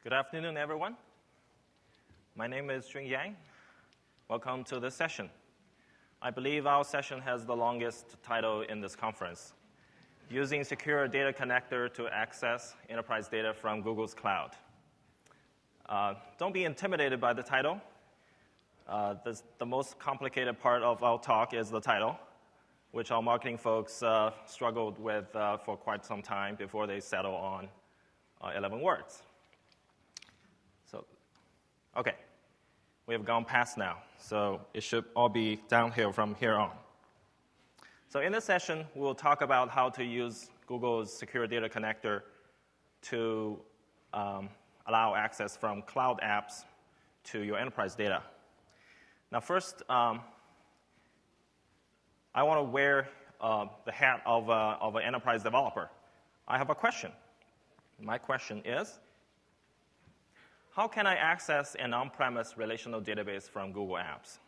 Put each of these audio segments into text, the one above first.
Good afternoon, everyone. My name is Jun Yang. Welcome to this session. I believe our session has the longest title in this conference, Using Secure Data Connector to Access Enterprise Data from Google's Cloud. Don't be intimidated by the title. The most complicated part of our talk is the title, which our marketing folks struggled with for quite some time before they settle on 11 words. Okay, we have gone past now, so it should all be downhill from here on. So in this session, we'll talk about how to use Google's Secure Data Connector to allow access from cloud apps to your enterprise data. Now first, I want to wear the hat of an enterprise developer. I have a question. My question is, how can I access an on-premise relational database from Google Apps?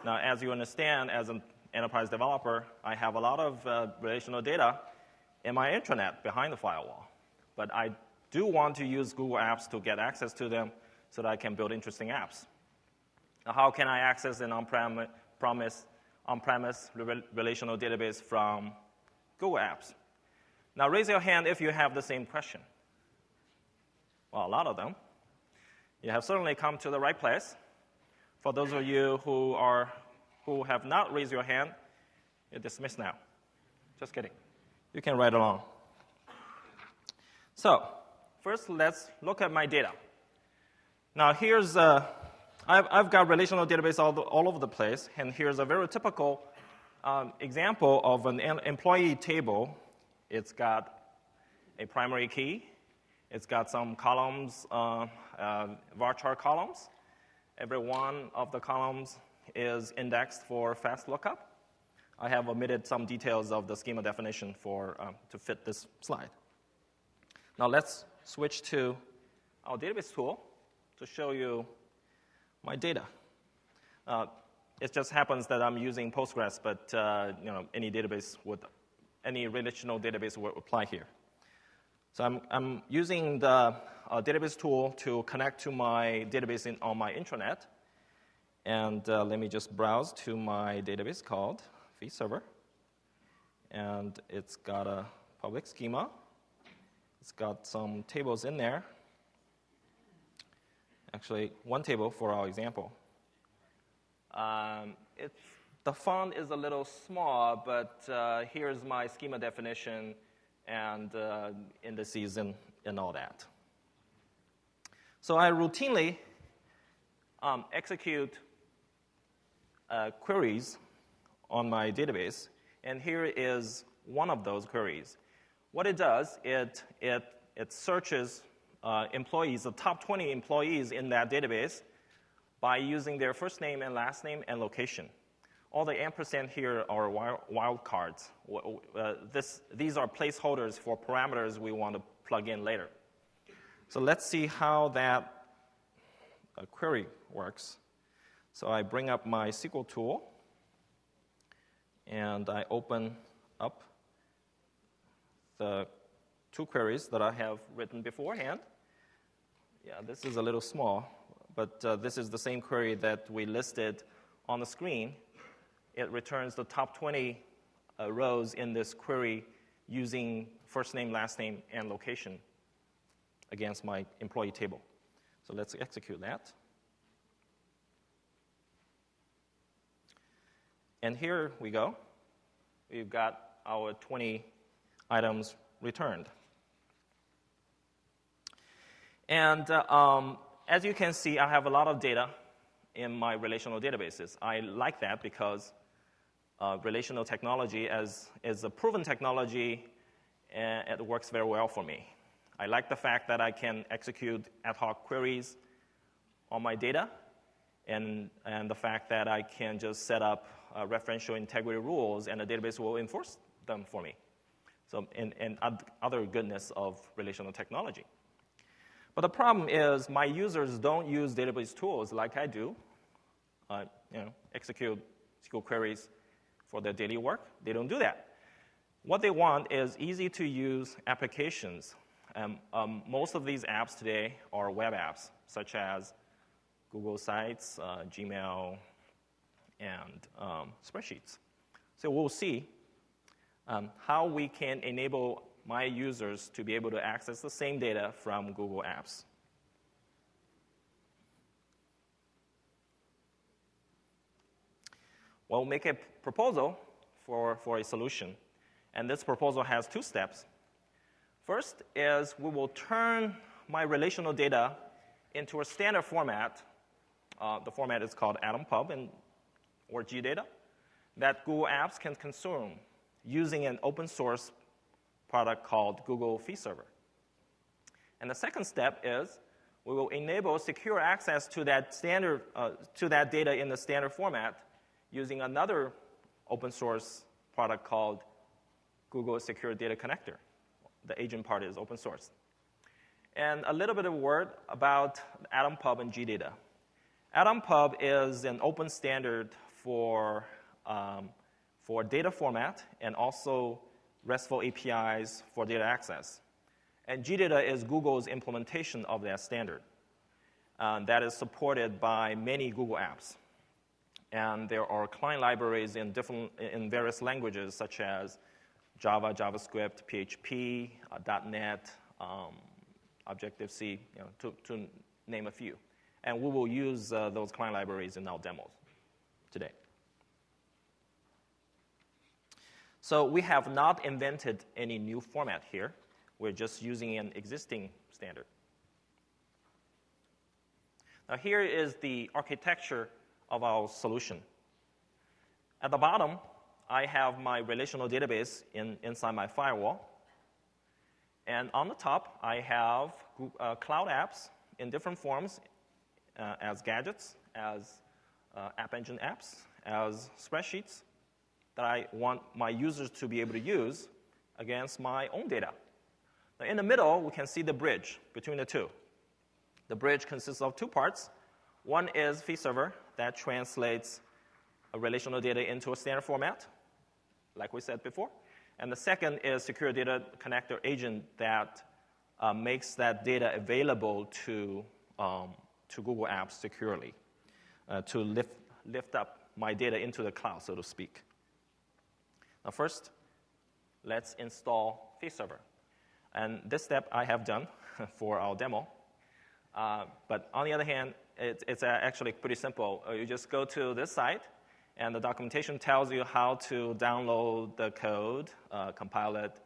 Now, as you understand, as an enterprise developer, I have a lot of relational data in my intranet behind the firewall. But I do want to use Google Apps to get access to them so that I can build interesting apps. Now, how can I access an on-premise relational database from Google Apps? Now, raise your hand if you have the same question. Well, a lot of them. You have certainly come to the right place. For those of you who have not raised your hand, you're dismissed now. Just kidding. You can ride along. So first, let's look at my data. Now here's I've got relational database all over the place, and here's a very typical example of an employee table. It's got a primary key. It's got some columns, varchar columns. Every one of the columns is indexed for fast lookup. I have omitted some details of the schema definition to fit this slide. Now let's switch to our database tool to show you my data. It just happens that I'm using Postgres, but any relational database would apply here. So I'm using the database tool to connect to my database on my intranet. And let me just browse to my database called vServer. And it's got a public schema. It's got some tables in there. Actually, one table for our example. The font is a little small, but here's my schema definition and indices and all that. So I routinely execute queries on my database, and here is one of those queries. What it does, it searches employees, the top 20 employees in that database, by using their first name and last name and location. All the ampersand here are wildcards. These are placeholders for parameters we want to plug in later. So let's see how that query works. So I bring up my SQL tool, and I open up the two queries that I have written beforehand. Yeah, this is a little small, but this is the same query that we listed on the screen. It returns the top 20 rows in this query using first name, last name, and location against my employee table. So let's execute that. And here we go. We've got our 20 items returned. And as you can see, I have a lot of data in my relational databases. I like that because relational technology is a proven technology, and it works very well for me. I like the fact that I can execute ad hoc queries on my data, and the fact that I can just set up referential integrity rules, and the database will enforce them for me. So, and other goodness of relational technology. But the problem is my users don't use database tools like I do. Execute SQL queries for their daily work. They don't do that. What they want is easy-to-use applications Most of these apps today are web apps, such as Google Sites, Gmail, and spreadsheets. So we'll see how we can enable my users to be able to access the same data from Google Apps. We'll make a proposal for a solution. And this proposal has 2 steps. First is we will turn my relational data into a standard format. The format is called AtomPub or GData that Google Apps can consume using an open source product called Google Fee Server. And the second step is we will enable secure access to that data in the standard format using another open source product called Google Secure Data Connector. The agent part is open source. And a little bit of word about AtomPub and GData. AtomPub is an open standard for data format and also RESTful APIs for data access. And GData is Google's implementation of that standard. That is supported by many Google apps. And there are client libraries in various languages, such as Java, JavaScript, PHP, .NET, Objective-C, to name a few. And we will use those client libraries in our demos today. So we have not invented any new format here. We're just using an existing standard. Now here is the architecture of our solution. At the bottom, I have my relational database inside my firewall. And on the top, I have cloud apps in different forms as gadgets, as App Engine apps, as spreadsheets that I want my users to be able to use against my own data. Now, in the middle, we can see the bridge between the two. The bridge consists of 2 parts. One is Fee Server that translates a relational data into a standard format, like we said before. And the second is Secure Data Connector agent that makes that data available to Google Apps securely, to lift up my data into the cloud, so to speak. Now first, let's install Fee Server. And this step I have done for our demo. But on the other hand, it's actually pretty simple. You just go to this site, and the documentation tells you how to download the code, compile it,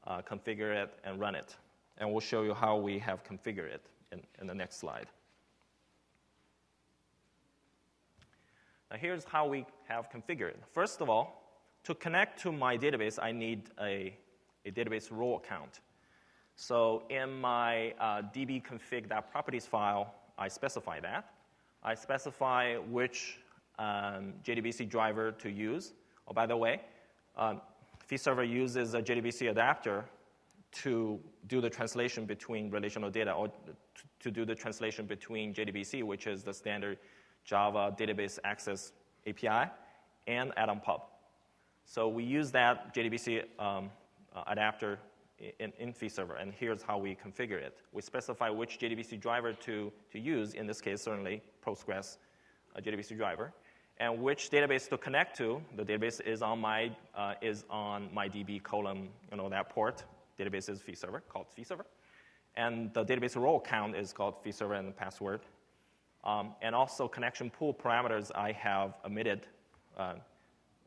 configure it, and run it. And we'll show you how we have configured it in the next slide. Now here's how we have configured it. First of all, to connect to my database, I need a database role account. So in my dbconfig.properties file, I specify that. I specify which JDBC driver to use. Oh, by the way, Fee Server uses a JDBC adapter to do the translation between relational data, or to do the translation between JDBC, which is the standard Java Database Access API, and AtomPub. So we use that JDBC adapter in Fee Server, and here's how we configure it. We specify which JDBC driver to use, in this case, certainly Postgres JDBC driver, and which database to connect to. The database is on my DB column, that port. Database is Fee Server, called Fee Server. And the database role account is called Fee Server and the password. And also connection pool parameters I have omitted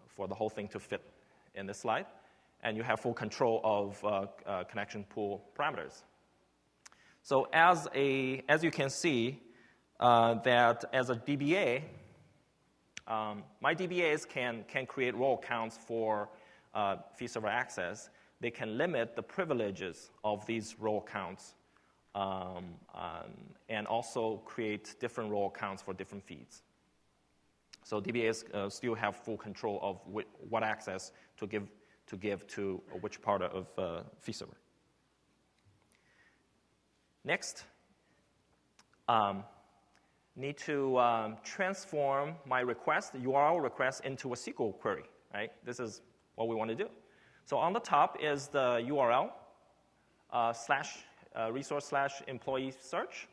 for the whole thing to fit in this slide. And you have full control of connection pool parameters. So as you can see, that as a DBA, my DBAs can create role accounts for Fee Server access. They can limit the privileges of these role accounts and also create different role accounts for different feeds. So DBAs still have full control of what access to give to which part of Fee Server. Next, need to transform my request, the URL request, into a SQL query. Right? This is what we want to do. So on the top is the URL resource/employee search.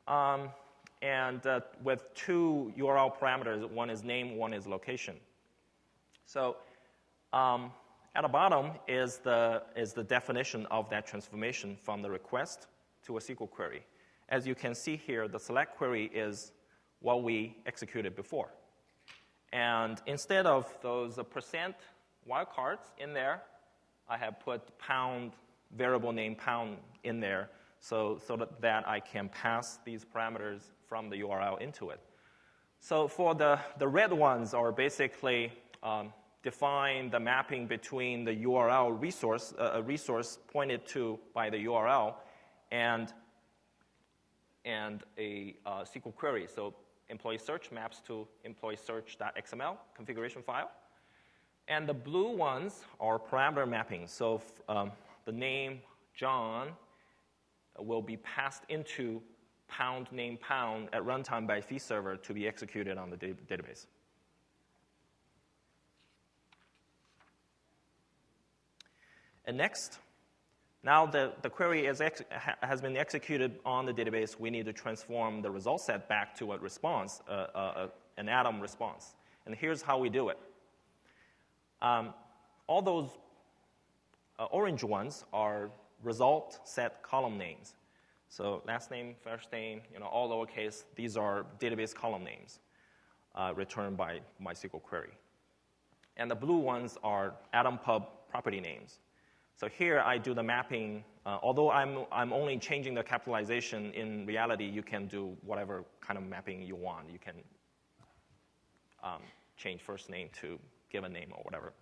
And with two URL parameters, one is name, one is location. So at the bottom is the definition of that transformation from the request to a SQL query. As you can see here, the select query is what we executed before. And instead of those percent wildcards in there, I have put pound, variable name pound in there so that I can pass these parameters from the URL into it. So for the red ones are basically define the mapping between the URL resource, a resource pointed to by the URL, and a SQL query. So employee search maps to employee search.xml configuration file. And the blue ones are parameter mapping. So the name John will be passed into pound name pound at runtime by fee server to be executed on the database. And next, now the query has been executed on the database, we need to transform the result set back to a response, an Atom response. And here's how we do it. All those orange ones are result set column names. So last name, first name, all lowercase, these are database column names returned by MySQL query. And the blue ones are Atom Pub property names. So here I do the mapping. Although I'm only changing the capitalization, in reality you can do whatever kind of mapping you want. You can change first name to given name or whatever.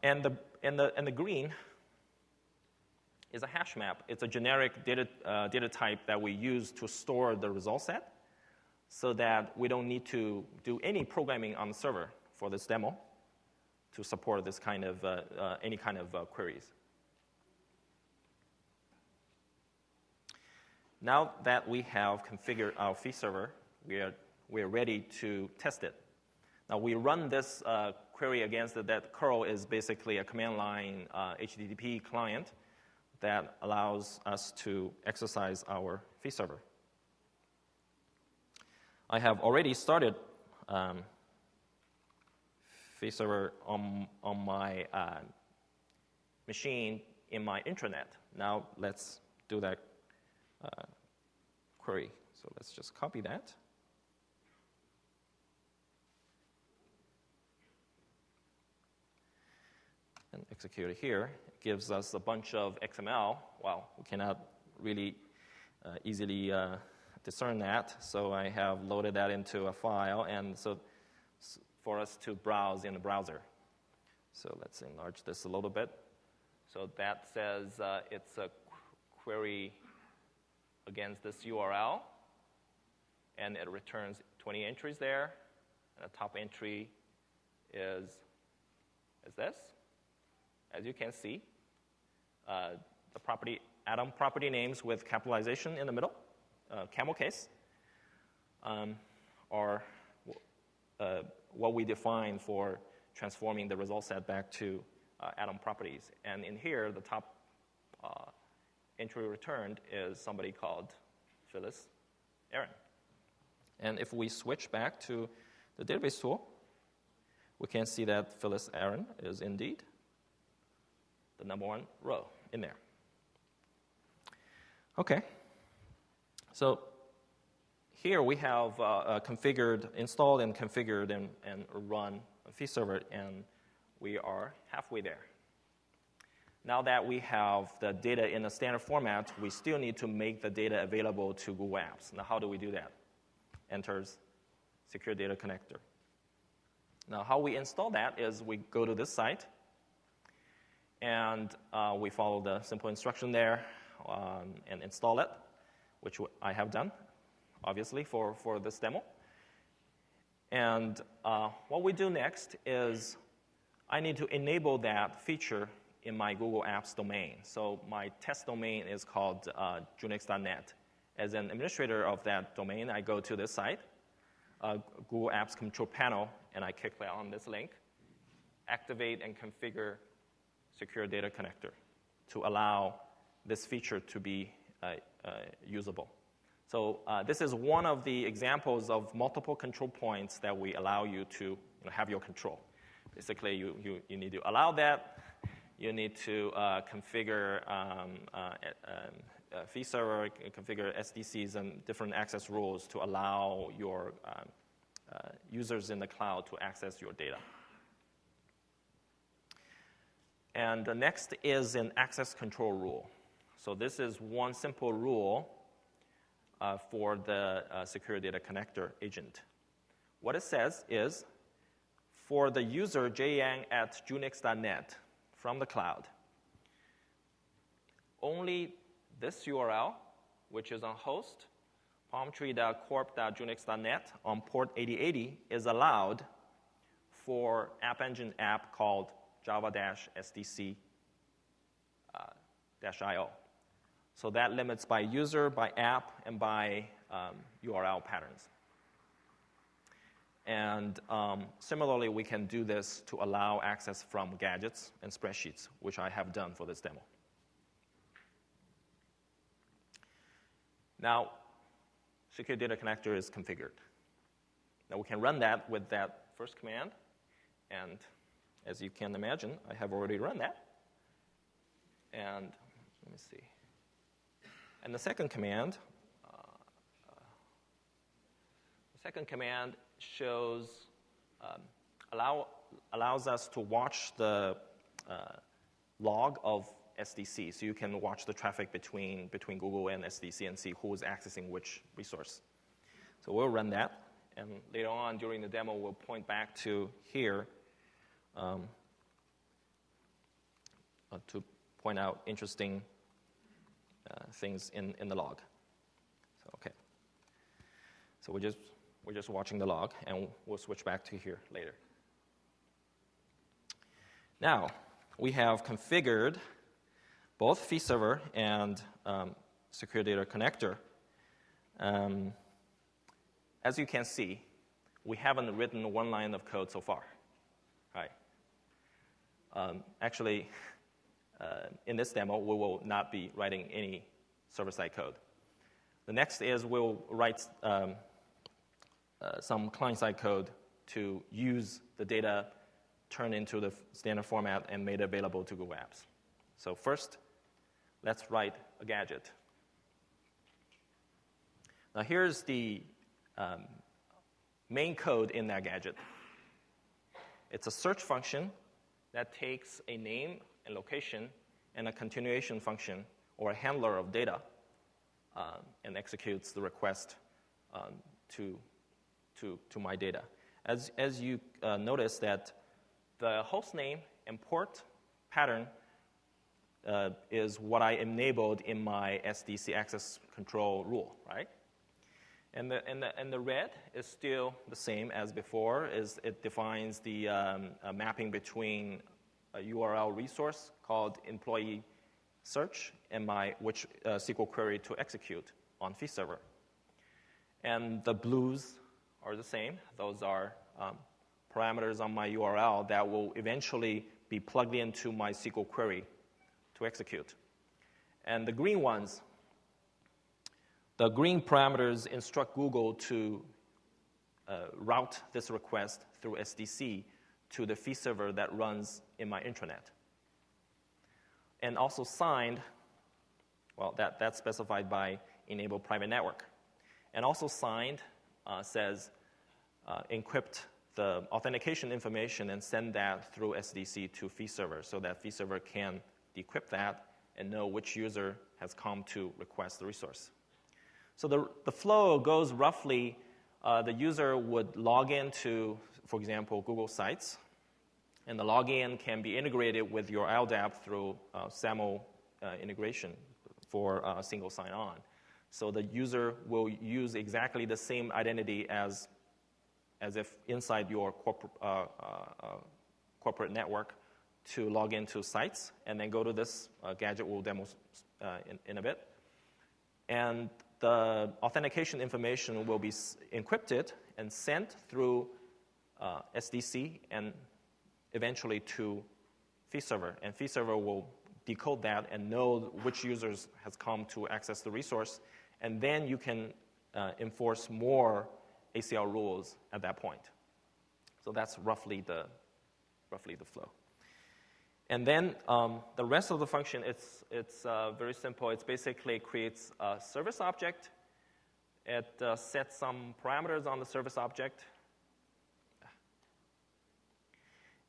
And the green is a hash map. It's a generic data type that we use to store the result set so that we don't need to do any programming on the server for this demo to support this kind of any kind of queries. Now that we have configured our fee server, we are ready to test it. Now we run this query against that curl is basically a command line HTTP client that allows us to exercise our fee server. I have already started fee server on my machine in my intranet. Now let's do that query. So let's just copy that. And execute it here. It gives us a bunch of XML. Well, we cannot really easily discern that, so I have loaded that into a file, and so for us to browse in the browser. So let's enlarge this a little bit. So that says it's a query against this URL, and it returns 20 entries there, and the top entry is this. As you can see, the property Atom property names with capitalization in the middle, camel case, are what we define for transforming the result set back to Atom properties. And in here, the top entry returned is somebody called Phyllis Aaron. And if we switch back to the database tool, we can see that Phyllis Aaron is indeed the number one row in there. Okay. So here we have installed and configured and run a fee server, and we are halfway there. Now that we have the data in a standard format, we still need to make the data available to Google Apps. Now, how do we do that? Enters Secure Data Connector. Now, how we install that is we go to this site, and we follow the simple instruction there and install it, which I have done, obviously, for this demo. And what we do next is I need to enable that feature in my Google Apps domain. So my test domain is called junix.net. As an administrator of that domain, I go to this site, Google Apps Control Panel, and I click on this link, activate and configure Secure Data Connector to allow this feature to be usable. So this is one of the examples of multiple control points that we allow you to have your control. Basically, you need to allow that. You need to configure fee server, configure SDCs and different access rules to allow your users in the cloud to access your data. And the next is an access control rule. So this is one simple rule for the Secure Data Connector agent. What it says is, for the user jyang@junix.net from the cloud, only this URL, which is on host, palmtree.corp.junix.net on port 8080, is allowed for App Engine app called java-sdc-io. So that limits by user, by app, and by URL patterns. And similarly, we can do this to allow access from gadgets and spreadsheets, which I have done for this demo. Now, Secure Data Connector is configured. Now, we can run that with that first command. And as you can imagine, I have already run that. And let me see. And the second command shows, allows us to watch the log of SDC. So you can watch the traffic between Google and SDC and see who is accessing which resource. So we'll run that. And later on during the demo, we'll point back to here to point out interesting things in the log. So, okay. So we're just watching the log, and we'll switch back to here later. Now, we have configured both fee server and Secure Data Connector. As you can see, we haven't written one line of code so far. Right? Actually, in this demo, we will not be writing any server-side code. The next is we'll write some client-side code to use the data turned into the standard format and made available to Google Apps. So first, let's write a gadget. Now here's the main code in that gadget. It's a search function that takes a name and location and a continuation function or a handler of data and executes the request to my data. As you notice that the host name and port pattern is what I enabled in my SDC access control rule, right? And the red is still the same as before. It defines the mapping between a URL resource called employee search and which SQL query to execute on fee server. And the blues are the same. Those are parameters on my URL that will eventually be plugged into my SQL query to execute. And the green ones, the green parameters instruct Google to route this request through SDC to the fee server that runs in my intranet. And also signed, well, that's specified by enable private network. And also signed says encrypt the authentication information and send that through SDC to fee server so that fee server can decrypt that and know which user has come to request the resource. So the flow goes roughly, the user would log into, for example, Google Sites, and the login can be integrated with your LDAP through SAML integration for single sign-on. So the user will use exactly the same identity as if inside your corporate network to log into sites, and then go to this gadget we'll demo in a bit. And the authentication information will be encrypted and sent through SDC and eventually to fee server. And fee server will decode that and know which users has come to access the resource, and then you can enforce more ACL rules at that point. So that's roughly the flow. And then the rest of the function, it's very simple. It basically creates a service object. It sets some parameters on the service object.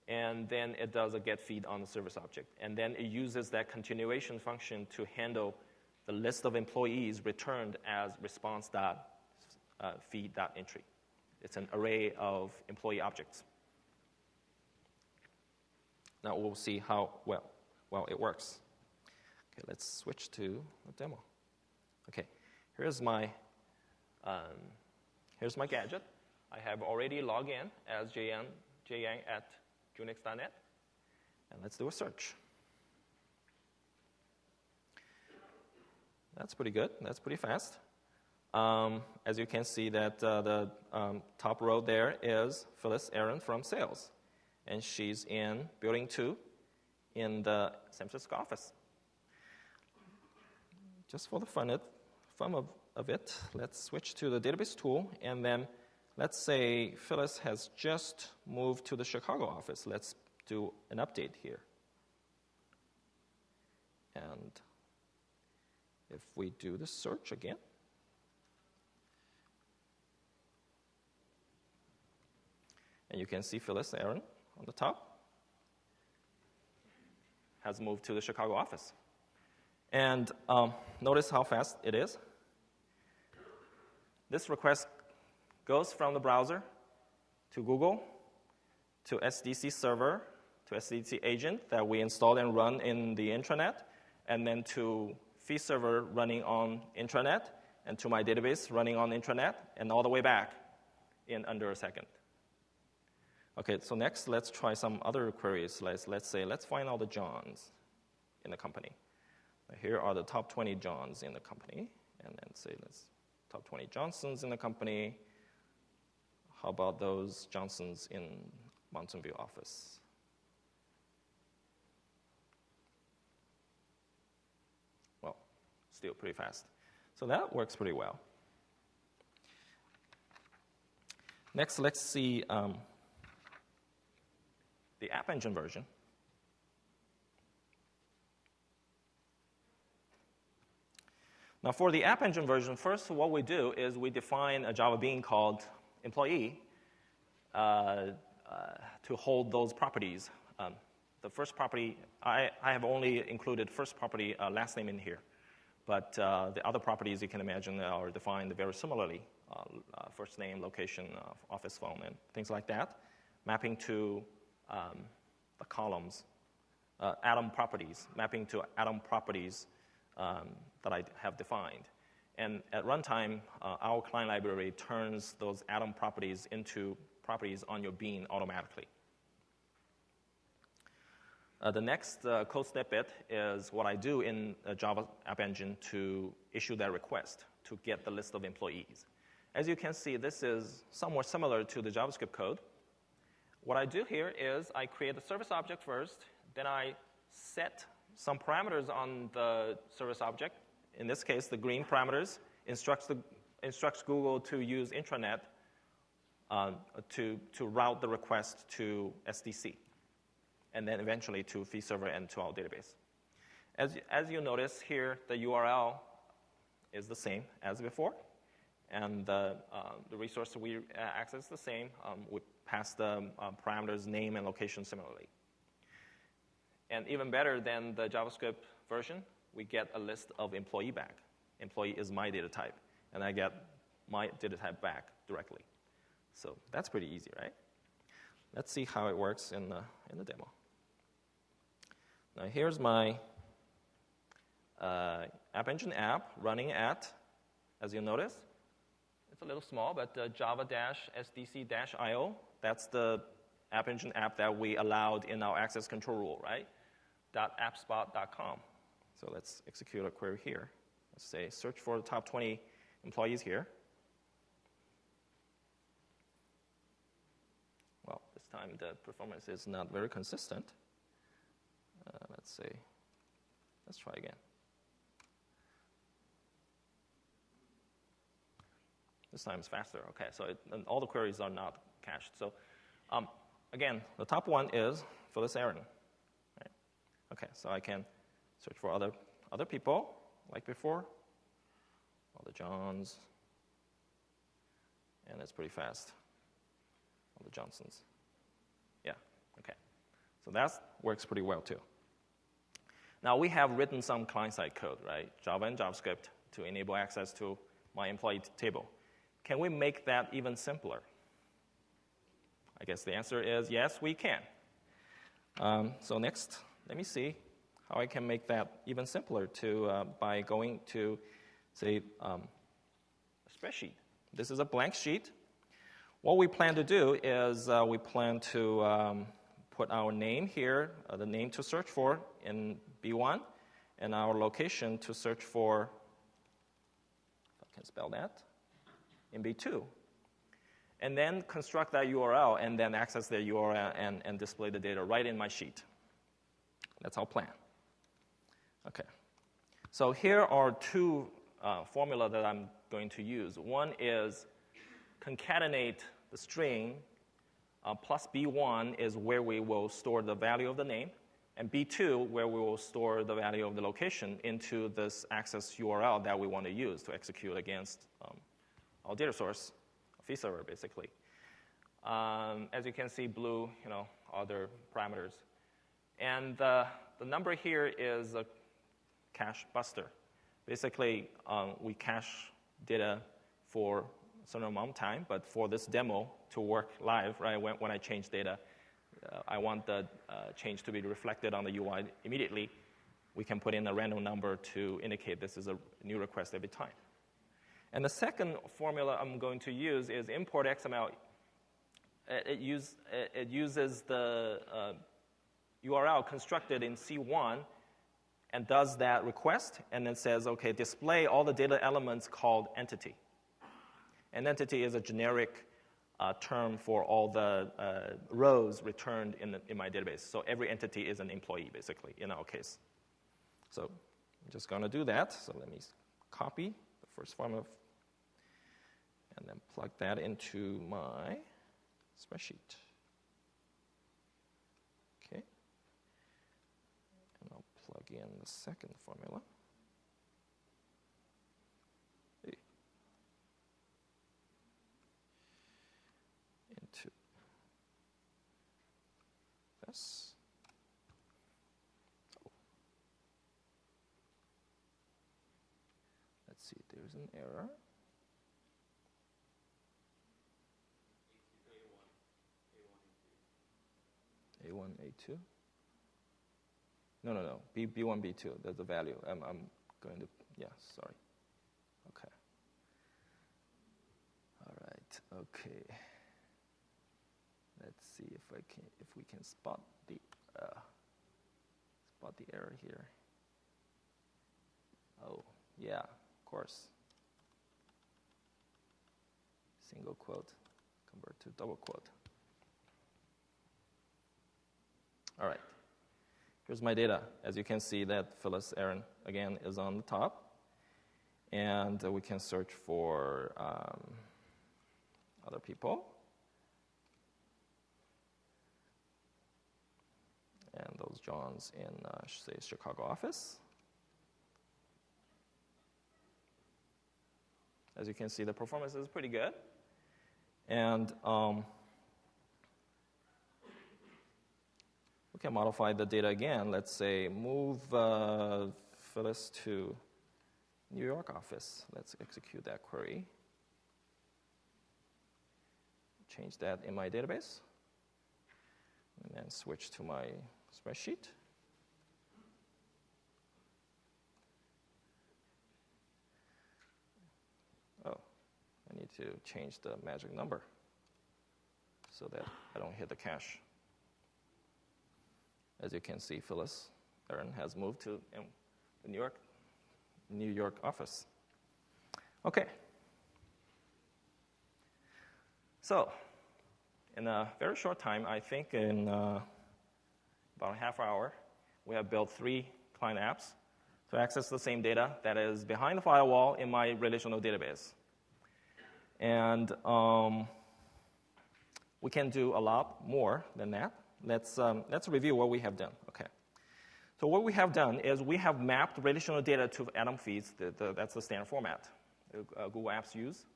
And then it does a get feed on the service object. And then it uses that continuation function to handle the list of employees returned as response.feed.entry. It's an array of employee objects. Now we'll see how well it works. Okay, let's switch to the demo. Okay, here's my gadget. I have already logged in as Yang at junix.net. And let's do a search. That's pretty good. That's pretty fast. As you can see, that the top row there is Phyllis Aaron from sales. And she's in building 2 in the San Francisco office. Just for the fun of it, let's switch to the database tool. And then let's say Phyllis has just moved to the Chicago office. Let's do an update here. And if we do the search again, and you can see Phyllis Aaron on the top has moved to the Chicago office. And notice how fast it is. This request goes from the browser to Google, to SDC server, to SDC agent that we installed and run in the intranet, and then to fee server running on intranet, and to my database running on intranet, and all the way back in under a second. Okay, so next let's try some other queries. Let's say, let's find all the Johns in the company. Here are the top 20 Johns in the company, and then say let's top 20 Johnsons in the company. How about those Johnsons in Mountain View office? Well, still pretty fast. So that works pretty well. Next, let's see the App Engine version. Now, for the App Engine version, first what we do is we define a Java bean called employee to hold those properties. The first property, I have only included first property last name in here. But the other properties, you can imagine, are defined very similarly. First name, location, office phone, and things like that. Mapping to the columns, atom properties, mapping to atom properties that I have defined. And at runtime, our client library turns those atom properties into properties on your bean automatically. The next code snippet is what I do in a Java App Engine to issue that request to get the list of employees. As you can see, this is somewhat similar to the JavaScript code. What I do here is I create the service object first, then I set some parameters on the service object. In this case, the green parameters instructs Google to use intranet to route the request to SDC, and then eventually to fee server and to our database. As you notice here, the URL is the same as before, and the resource we access is the same. We pass the parameters name and location similarly. And even better than the JavaScript version, we get a list of employee back. Employee is my data type, and I get my data type back directly. So that's pretty easy, right? Let's see how it works in the demo. Now here's my App Engine app running at, as you notice, it's a little small, but java-sdc-io, that's the App Engine app that we allowed in our access control rule, right? .appspot.com. So let's execute a query here. Let's say search for the top 20 employees here. Well, this time the performance is not very consistent. Let's say Let's try again. This time it's faster. Okay, so and all the queries are not cached. So again, the top one is Phyllis Aaron. Right? Okay, so I can search for other people like before, all the Johns, and it's pretty fast. All the Johnsons. Yeah, okay. So that works pretty well too. Now we have written some client-side code, right? Java and JavaScript to enable access to my employee table. Can we make that even simpler? I guess the answer is yes, we can. So next, let me see how I can make that even simpler by going to, say, a spreadsheet. This is a blank sheet. What we plan to do is we plan to put our name here, the name to search for in B1, and our location to search for, if I can spell that, in B2. And then construct that URL and then access the URL and display the data right in my sheet. That's our plan. Okay. So here are two formula that I'm going to use. One is concatenate the string plus B1 is where we will store the value of the name, and B2 where we will store the value of the location into this access URL that we want to use to execute against our data source, fee server, basically. As you can see, blue, other parameters. And the number here is a cache buster. Basically, we cache data for a certain amount of time, but for this demo to work live, right, when I change data, I want the change to be reflected on the UI immediately. We can put in a random number to indicate this is a new request every time. And the second formula I'm going to use is import XML. It uses the URL constructed in C1 and does that request, and then says, okay, display all the data elements called entity. And entity is a generic term for all the rows returned in my database. So every entity is an employee, basically, in our case. So I'm just going to do that. So let me copy the first formula and then plug that into my spreadsheet. Okay. And I'll plug in the second formula. Into this. Oh. Let's see, there's an error. A1, A2? No. B1, B2, that's the value. I'm going to, yeah, sorry. Okay. All right, okay. Let's see if we can spot the error here. Oh, yeah, of course. Single quote, convert to double quote. All right, here's my data. As you can see, that Phyllis Aaron, again, is on the top. And we can search for other people. And those Johns in, say, Chicago office. As you can see, the performance is pretty good. And we can modify the data again. Let's say move Phyllis to New York office. Let's execute that query. Change that in my database. And then switch to my spreadsheet. Oh, I need to change the magic number so that I don't hit the cache. As you can see, Phyllis Aaron has moved to the New York office. Okay. So, in a very short time, I think in about a half hour, we have built 3 client apps to access the same data that is behind the firewall in my relational database. And we can do a lot more than that. Let's review what we have done. Okay. So what we have done is we have mapped relational data to Atom feeds. That's the standard format Google Apps use.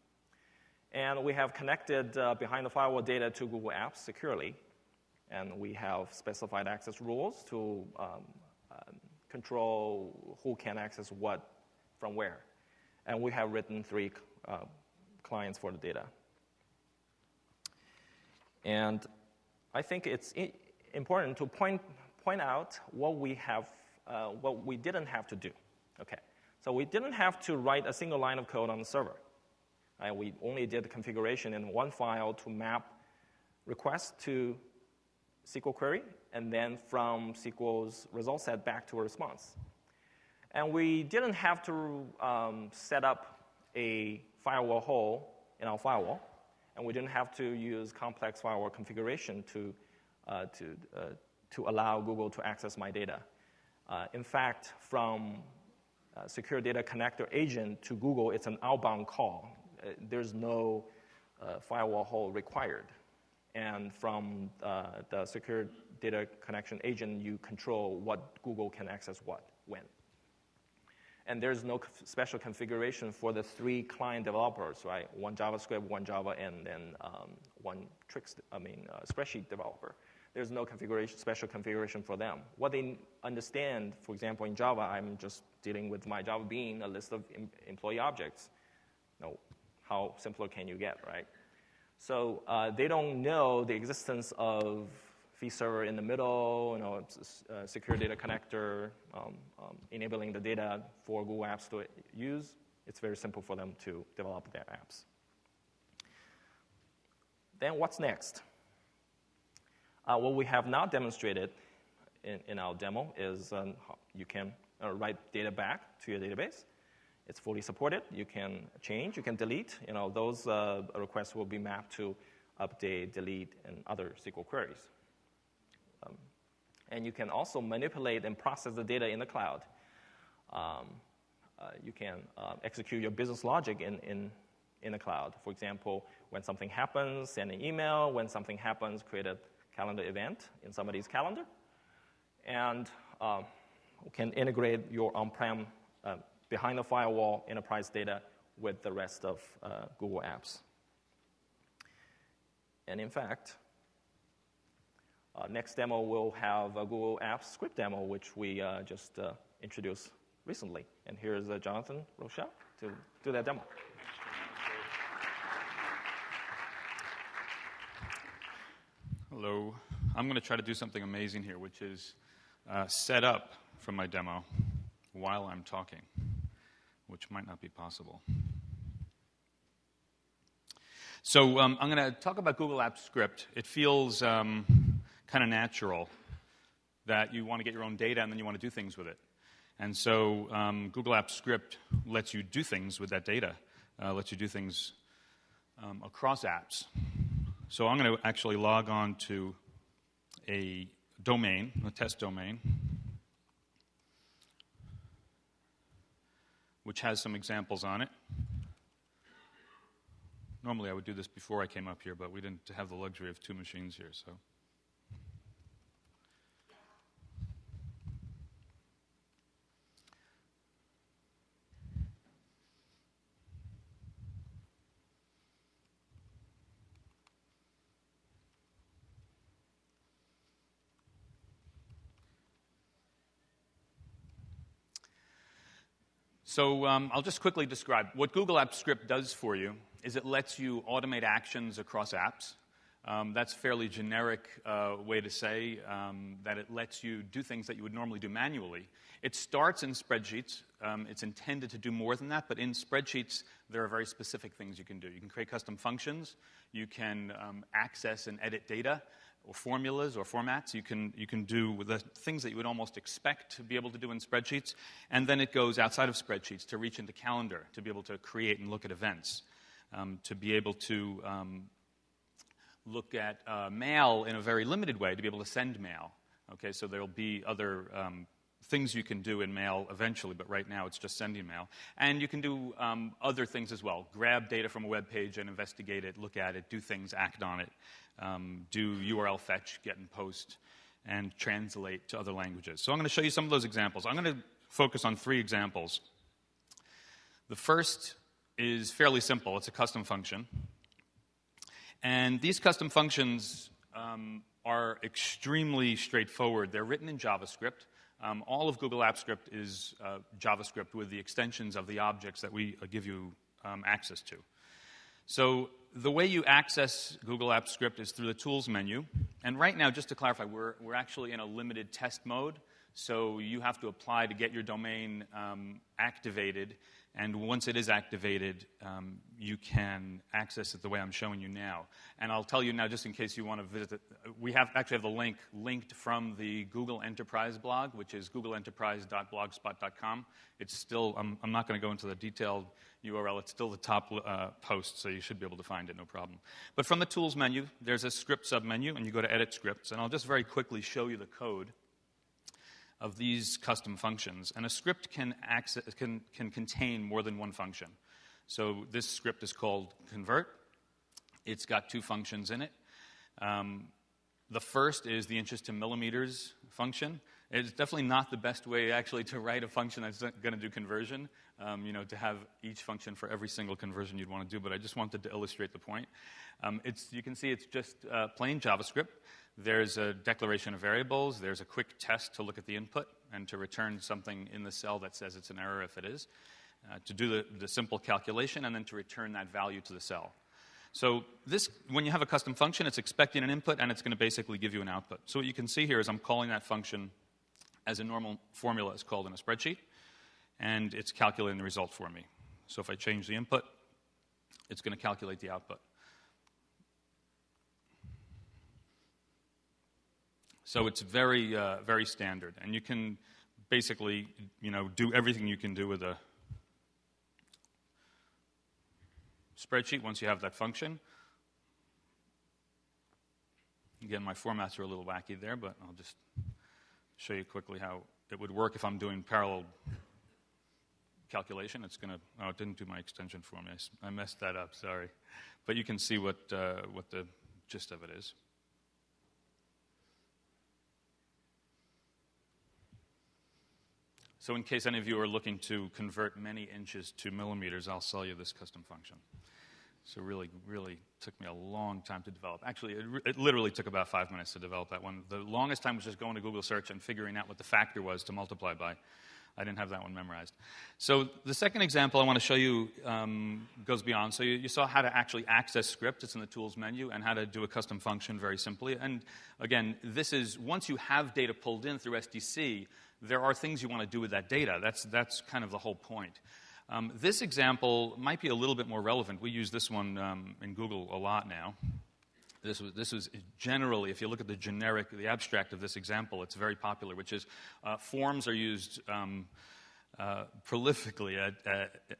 And we have connected behind the firewall data to Google Apps securely. And we have specified access rules to control who can access what from where. And we have written 3 clients for the data. And I think it's important to point out what we didn't have to do. Okay, so we didn't have to write a single line of code on the server. We only did the configuration in one file to map requests to SQL query, and then from SQL's result set back to a response. And we didn't have to set up a firewall hole in our firewall, and we didn't have to use complex firewall configuration to allow Google to access my data. In fact, from secure data connector agent to Google, it's an outbound call. There's no firewall hole required. And from the secure data connection agent, you control what Google can access when. And there's no special configuration for the 3 client developers, right? One JavaScript, one Java, and then one spreadsheet developer. There's no special configuration for them. What they understand, for example, in Java, I'm just dealing with my Java being a list of employee objects. How simpler can you get, right? So they don't know the existence of fee server in the middle, secure data connector, enabling the data for Google Apps to use. It's very simple for them to develop their apps. Then what's next? What we have now demonstrated in our demo is you can write data back to your database. It's fully supported. You can change, you can delete. Those requests will be mapped to update, delete, and other SQL queries. And you can also manipulate and process the data in the cloud. You can execute your business logic in the cloud. For example, when something happens, send an email. When something happens, create a calendar event in somebody's calendar. And you can integrate your on-prem behind the firewall enterprise data with the rest of Google Apps. And in fact, next demo will have a Google Apps script demo, which we just introduced recently. And here's Jonathan Rochelle to do that demo. Hello. I'm going to try to do something amazing here, which is set up for my demo while I'm talking, which might not be possible. So I'm going to talk about Google Apps Script. It feels kind of natural that you want to get your own data and then you want to do things with it. And so Google Apps Script lets you do things with that data, lets you do things across apps. So I'm going to actually log on to a domain, a test domain, which has some examples on it. Normally I would do this before I came up here, but we didn't have the luxury of 2 machines here, so. So I'll just quickly describe. What Google Apps Script does for you is it lets you automate actions across apps. That's a fairly generic way to say that it lets you do things that you would normally do manually. It starts in spreadsheets. It's intended to do more than that, but in spreadsheets, there are very specific things you can do. You can create custom functions. You can access and edit data, or formulas or formats. You can do the things that you would almost expect to be able to do in spreadsheets. And then it goes outside of spreadsheets to reach into calendar, to be able to create and look at events, to be able to look at mail in a very limited way, to be able to send mail. Okay, so there'll be other things you can do in mail eventually, but right now it's just sending mail. And you can do other things as well. Grab data from a web page and investigate it, look at it, do things, act on it, do URL fetch, get and post, and translate to other languages. So I'm going to show you some of those examples. I'm going to focus on 3 examples. The first is fairly simple. It's a custom function. And these custom functions are extremely straightforward. They're written in JavaScript. All of Google Apps Script is JavaScript with the extensions of the objects that we give you access to. So the way you access Google Apps Script is through the Tools menu. And right now, just to clarify, we're actually in a limited test mode. So you have to apply to get your domain activated. And once it is activated, you can access it the way I'm showing you now. And I'll tell you now, just in case you want to visit it, we actually have the link linked from the Google Enterprise blog, which is googleenterprise.blogspot.com. It's still, I'm not going to go into the detailed URL. It's still the top post, so you should be able to find it, no problem. But from the Tools menu, there's a Script submenu, and you go to Edit Scripts. And I'll just very quickly show you the code of these custom functions. And a script can contain more than one function. So this script is called convert. It's got 2 functions in it. The first is the inches to millimeters function. It's definitely not the best way actually to write a function that's going to do conversion, to have each function for every single conversion you'd want to do, but I just wanted to illustrate the point. You can see it's just plain JavaScript. There's a declaration of variables. There's a quick test to look at the input and to return something in the cell that says it's an error if it is, to do the simple calculation, and then to return that value to the cell. So when you have a custom function, it's expecting an input, and it's going to basically give you an output. So what you can see here is I'm calling that function as a normal formula is called in a spreadsheet, and it's calculating the result for me. So if I change the input, it's going to calculate the output. So it's very, very standard. And you can basically, do everything you can do with a spreadsheet once you have that function. Again, my formats are a little wacky there, but I'll just show you quickly how it would work if I'm doing parallel calculation. It's going to, oh, it didn't do my extension for me. I messed that up, sorry. But you can see what the gist of it is. So in case any of you are looking to convert many inches to millimeters, I'll sell you this custom function. So really, really took me a long time to develop. Actually, it literally took about 5 minutes to develop that one. The longest time was just going to Google search and figuring out what the factor was to multiply by. I didn't have that one memorized. So the second example I want to show you goes beyond. So you saw how to actually access script. It's in the Tools menu, and how to do a custom function very simply. And again, this is, once you have data pulled in through SDC, there are things you want to do with that data. That's kind of the whole point. This example might be a little bit more relevant. We use this one in Google a lot now. This was generally, if you look at the abstract of this example, it's very popular, which is forms are used prolifically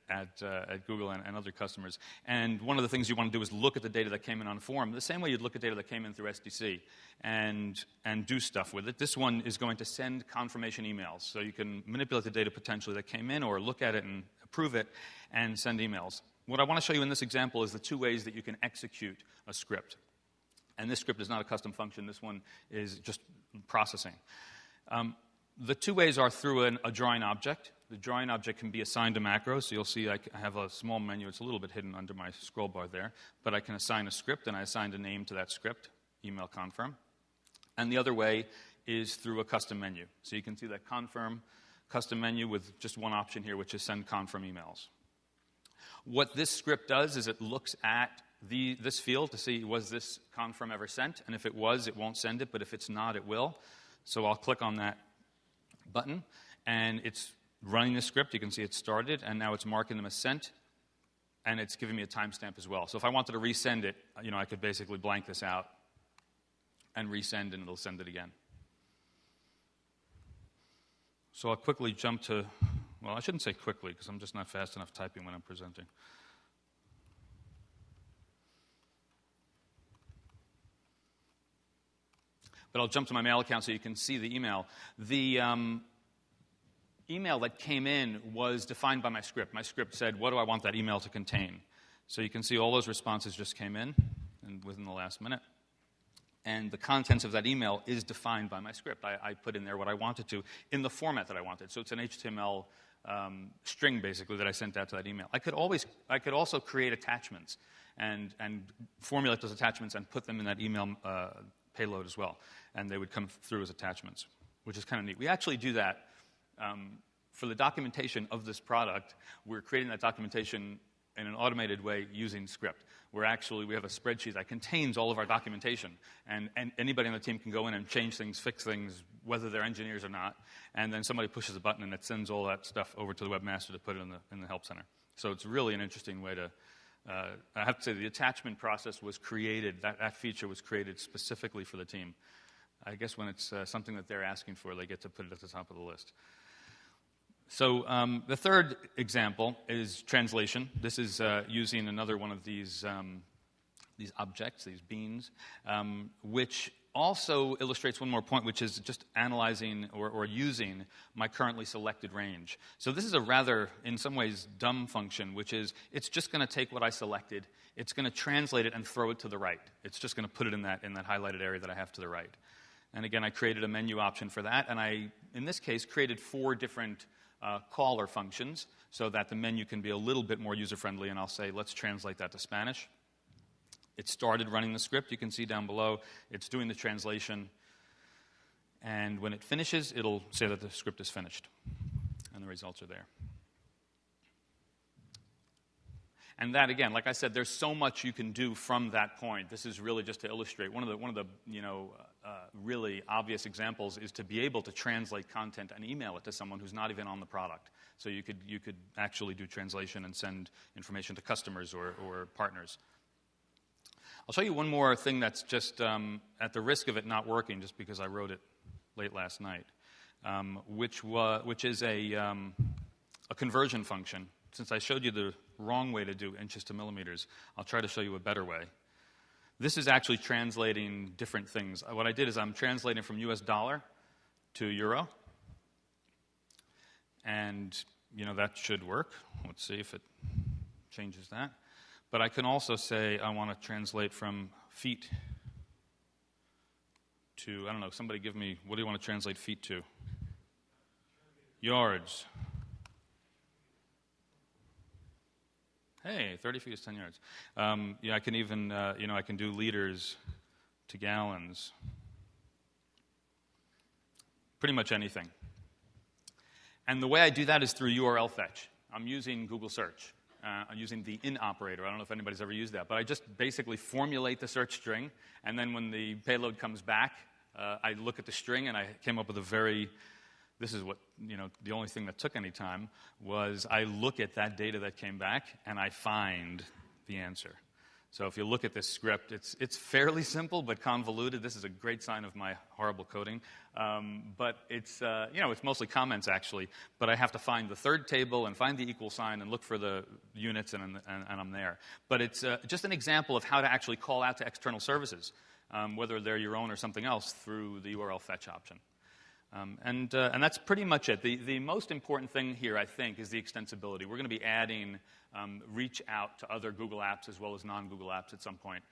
at Google and other customers. And one of the things you want to do is look at the data that came in on form, the same way you'd look at data that came in through SDC, and do stuff with it. This one is going to send confirmation emails. So you can manipulate the data potentially that came in, or look at it and approve it, and send emails. What I want to show you in this example is the 2 ways that you can execute a script. And this script is not a custom function. This one is just processing. The 2 ways are through a drawing object. The drawing object can be assigned a macro. So you'll see I have a small menu. It's a little bit hidden under my scroll bar there. But I can assign a script, and I assigned a name to that script, email confirm. And the other way is through a custom menu. So you can see that confirm custom menu with just one option here, which is send confirm emails. What this script does is it looks at this field to see, was this confirm ever sent? And if it was, it won't send it, but if it's not, it will. So I'll click on that button, and it's running the script. You can see it started, and now it's marking them as sent, and it's giving me a timestamp as well. So if I wanted to resend it, I could basically blank this out and resend, and it'll send it again. So I'll quickly jump to, well, I shouldn't say quickly, because I'm just not fast enough typing when I'm presenting. But I'll jump to my mail account so you can see the email. email that came in was defined by my script. My script said, what do I want that email to contain? So you can see all those responses just came in and within the last minute. And the contents of that email is defined by my script. I put in there what I wanted to in the format that I wanted. So it's an HTML string, basically, that I sent out to that email. I could also create attachments and formulate those attachments and put them in that email payload as well. And they would come through as attachments, which is kind of neat. We actually do that for the documentation of this product. We're creating that documentation in an automated way using script. We have a spreadsheet that contains all of our documentation, and anybody on the team can go in and change things, fix things, whether they're engineers or not, and then somebody pushes a button and it sends all that stuff over to the webmaster to put it in the help center. So it's really an interesting way to, I have to say the attachment process was created, that feature was created specifically for the team. I guess when it's something that they're asking for, they get to put it at the top of the list. So the third example is translation. This is using another one of these objects, these beans, which also illustrates one more point, which is just analyzing or using my currently selected range. So this is a rather, in some ways, dumb function, which is it's just going to take what I selected, it's going to translate it and throw it to the right. It's just going to put it in that highlighted area that I have to the right. And again, I created a menu option for that, and I, in this case, created 4 different caller functions so that the menu can be a little bit more user-friendly, and I'll say, let's translate that to Spanish. It started running the script. You can see down below, it's doing the translation, and when it finishes, it'll say that the script is finished, and the results are there. And that, again, like I said, there's so much you can do from that point. This is really just to illustrate. One of the really obvious examples is to be able to translate content and email it to someone who's not even on the product. So you could actually do translation and send information to customers or partners. I'll show you one more thing that's just at the risk of it not working, just because I wrote it late last night, which is a conversion function. Since I showed you the wrong way to do inches to millimeters, I'll try to show you a better way. This is actually translating different things. What I did is I'm translating from US dollar to euro. And, that should work. Let's see if it changes that. But I can also say I want to translate from feet to, I don't know, somebody give me, what do you want to translate feet to? Yards. Hey, 30 feet is 10 yards. I can even, I can do liters to gallons. Pretty much anything. And the way I do that is through URL fetch. I'm using Google Search. I'm using the in operator. I don't know if anybody's ever used that, but I just basically formulate the search string, and then when the payload comes back, I look at the string, and I came up with this is what, the only thing that took any time was I look at that data that came back and I find the answer. So if you look at this script, it's fairly simple but convoluted. This is a great sign of my horrible coding. But it's mostly comments actually. But I have to find the third table and find the equal sign and look for the units and I'm there. But it's just an example of how to actually call out to external services, whether they're your own or something else, through the URL fetch option. And that's pretty much it. The most important thing here, I think, is the extensibility. We're going to be adding reach out to other Google apps as well as non-Google apps at some point.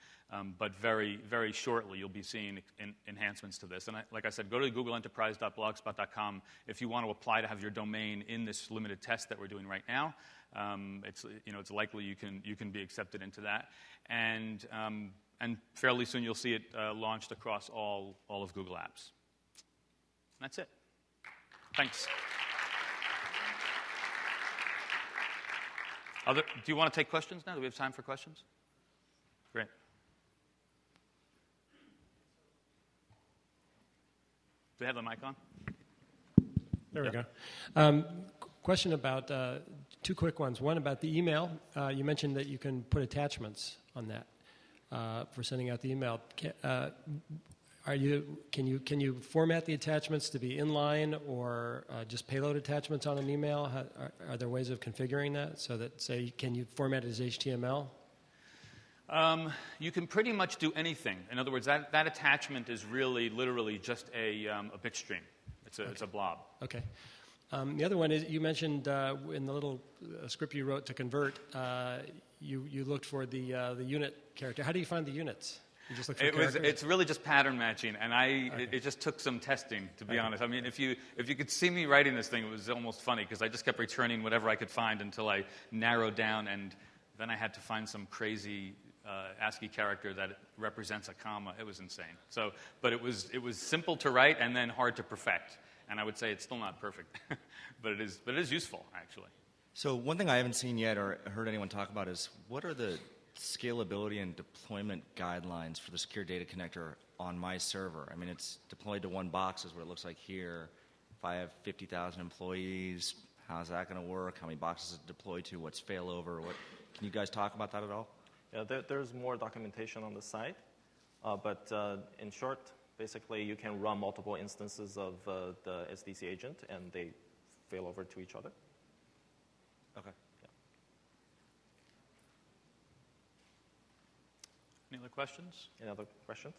But very, very shortly, you'll be seeing enhancements to this. And like I said, go to googleenterprise.blogspot.com if you want to apply to have your domain in this limited test that we're doing right now. It's likely you can be accepted into that. And fairly soon, you'll see it launched across all of Google Apps. That's it. Thanks. Do you want to take questions now? Do we have time for questions? Great. Do we have the mic on? There we go. Question about 2 quick ones. One about the email. You mentioned that you can put attachments on that for sending out the email. Can you format the attachments to be inline or just payload attachments on an email? Are there ways of configuring that so that, say, can you format it as HTML? You can pretty much do anything. In other words, that attachment is really literally just a bit stream. It's a blob. Okay. The other one is you mentioned in the little script you wrote to convert, you looked for the unit character. How do you find the units? You just look for characters? It's really just pattern matching, and it just took some testing, to be honest. I mean, if you could see me writing this thing, it was almost funny because I just kept returning whatever I could find until I narrowed down, and then I had to find some crazy ASCII character that represents a comma. It was insane. But it was simple to write and then hard to perfect. And I would say it's still not perfect, but it is useful, actually. So one thing I haven't seen yet or heard anyone talk about is what are the scalability and deployment guidelines for the secure data connector on my server? I mean, it's deployed to one box is what it looks like here. If I have 50,000 employees, how's that going to work? How many boxes is it deployed to? What's failover? Can you guys talk about that at all? Yeah, there's more documentation on the site, but in short, basically you can run multiple instances of the SDC agent and they fail over to each other. Okay. Yeah. Any other questions? Any other questions?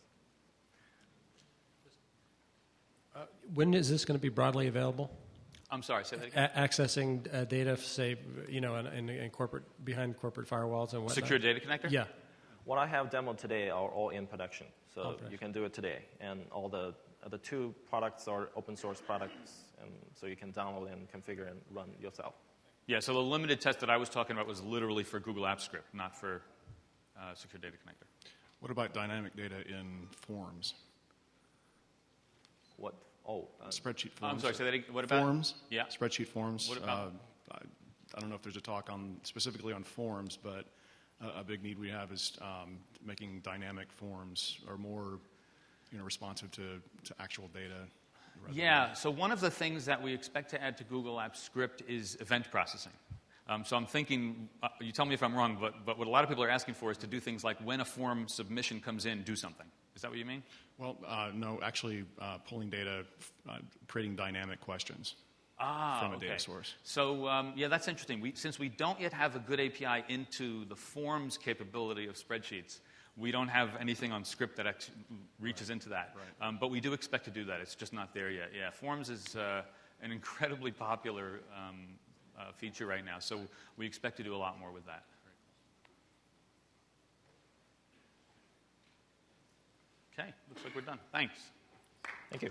When is this going to be broadly available? I'm sorry, say that again. Accessing data, say, in corporate, behind corporate firewalls and whatnot? Secure data connector? Yeah. What I have demoed today are all in production, so you can do it today. And all the two products are open source products, and so you can download and configure and run yourself. Yeah, so the limited test that I was talking about was literally for Google Apps Script, not for Secure Data Connector. What about dynamic data in forms? What? Oh. Spreadsheet forms. I'm sorry, say that again. What about forms? Yeah. Spreadsheet forms. What about? I don't know if there's a talk specifically on forms, but a big need we have is making dynamic forms or more responsive to actual data. Yeah, so one of the things that we expect to add to Google Apps Script is event processing. So I'm thinking, you tell me if I'm wrong, but what a lot of people are asking for is to do things like when a form submission comes in, do something. Is that what you mean? Well, no, actually pulling data, creating dynamic questions from a data source. So, yeah, that's interesting. Since we don't yet have a good API into the forms capability of spreadsheets, we don't have anything on script that actually reaches into that. Right. But we do expect to do that. It's just not there yet. Yeah, forms is an incredibly popular feature right now, so we expect to do a lot more with that. Okay, looks like we're done. Thanks. Thank you.